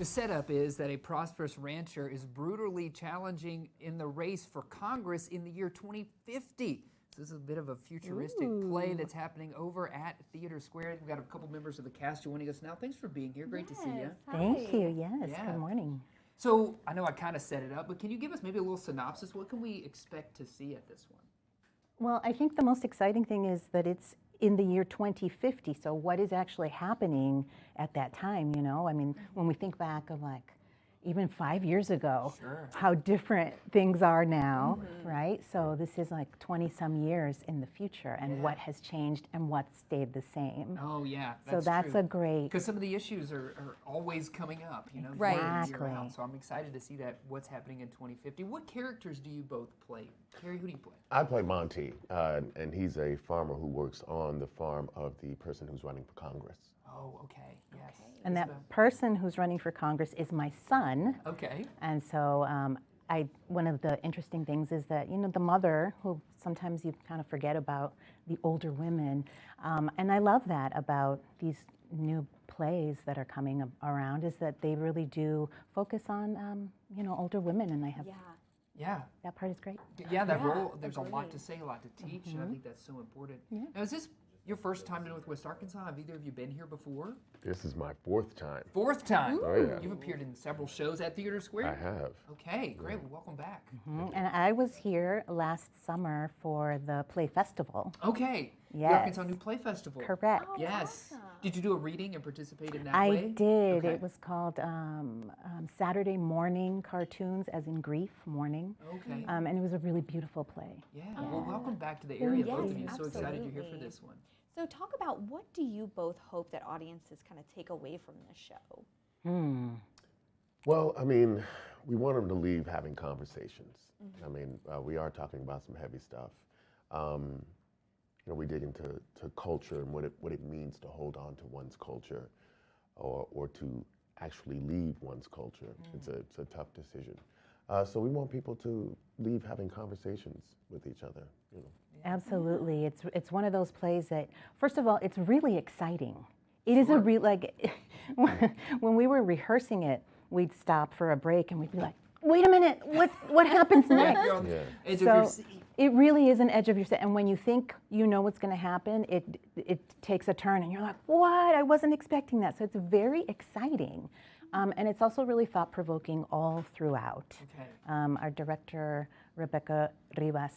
The setup is that a prosperous rancher is brutally challenging in the race for Congress in the year 2050. So this is a bit of a futuristic play that's happening over at Theater Square. We've got a couple members of the cast joining us now. Thanks for being here. Great to see you. Thank you. Yes. Yeah. Good morning. So I know I kind of set it up, but can you give us maybe a little synopsis? What can we expect to see at this one? Well, I think the most exciting thing is that it's in the year 2050. So what is actually happening at that time, you know? I mean, when we think back of like even 5 years ago, how different things are now, right? So this is like 20 some years in the future and what has changed and what stayed the same. Oh yeah, so that's true. a great, because some of the issues are always coming up, you know, Right. year in, year Exactly. out. So I'm excited to see that what's happening in 2050. What characters do you both play? Carrie, who do you play? I play Monty, and he's a farmer who works on the farm of the person who's running for Congress. Oh, okay, yes. and that person who's running for Congress is my son. Okay. And so one of the interesting things is that, you know, the mother, who sometimes you kind of forget about the older women, and I love that about these new plays that are coming around, is that they really do focus on, you know, older women, and I have, Yeah. that part is great. Yeah, that role, there's a lot to say, a lot to teach, and I think that's so important. Now, is this your first time to Northwest Arkansas? Have either of you been here before? This is my fourth time. Fourth time. Oh, yeah. You've appeared in several shows at Theater Square? I have. Okay, great. Well, welcome back. And I was here last summer for the play festival. Okay. The Yes. Arkansas New Play Festival. Correct. Yes. Did you do a reading and participate in that I way? did. Okay. It was called Saturday Morning Cartoons, as in grief, morning. Okay. And it was a really beautiful play. Yeah. Well, welcome back to the area, both of you. yes, So excited you're here for absolutely. this one. So talk about, what do you both hope that audiences kind of take away from this show? Well, I mean, we want them to leave having conversations. I mean, we are talking about some heavy stuff. You know, we dig into culture and what it means to hold on to one's culture, or to actually leave one's culture. It's a tough decision. So we want people to leave having conversations with each other. You know. Absolutely. It's one of those plays that, first of all, it's really exciting. It is a real, like, when we were rehearsing it, we'd stop for a break and we'd be like, wait a minute, what happens next? You're on the edge of So your seat. it really is an edge of your seat. And when you think you know what's going to happen, it takes a turn and you're like, what? I wasn't expecting that. So it's very exciting. And it's also really thought-provoking all throughout. Okay. Our director, Rebecca Rivas,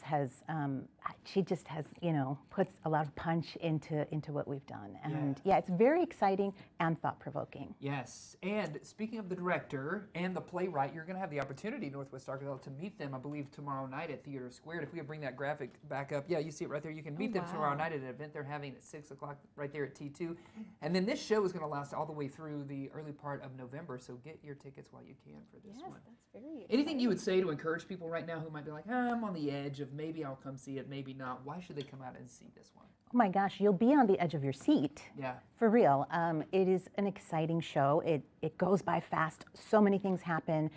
she just has, you know, puts a lot of punch into what we've done. And yeah, it's very exciting and thought-provoking. Yes, and speaking of the director and the playwright, you're going to have the opportunity, Northwest Arkansas, to meet them, I believe, tomorrow night at Theater Square. If we could bring that graphic back up, yeah, you see it right there. You can meet them tomorrow night at an event they're having at 6 o'clock right there at T2. And then this show is going to last all the way through the early part of November, so get your tickets while you can for this one. That's very Anything you would say to encourage people right now who might be like, I'm on the edge of maybe I'll come see it, maybe not. Why should they come out and see this one? Oh my gosh, you'll be on the edge of your seat. Yeah. For real. It is an exciting show. It goes by fast. So many things happen.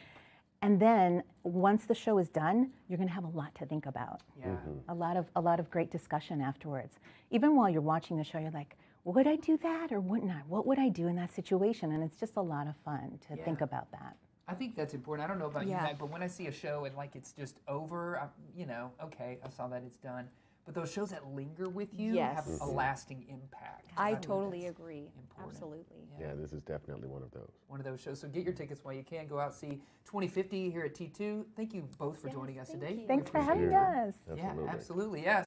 And then once the show is done, you're going to have a lot to think about. Yeah. A lot of great discussion afterwards. Even while you're watching the show, you're like, would I do that or wouldn't I? What would I do in that situation? And it's just a lot of fun to think about that. I think that's important. I don't know about you, Mac, but when I see a show and like it's just over, you know, okay, I saw that, it's done. But those shows that linger with you have a lasting impact. I think totally that's agree. important. Absolutely. Yeah, this is definitely one of those. One of those shows. So get your tickets while you can. Go out see 2050 here at T2. Thank you both for joining us today. Thanks for having appreciate it. us. Yeah, absolutely. Yeah.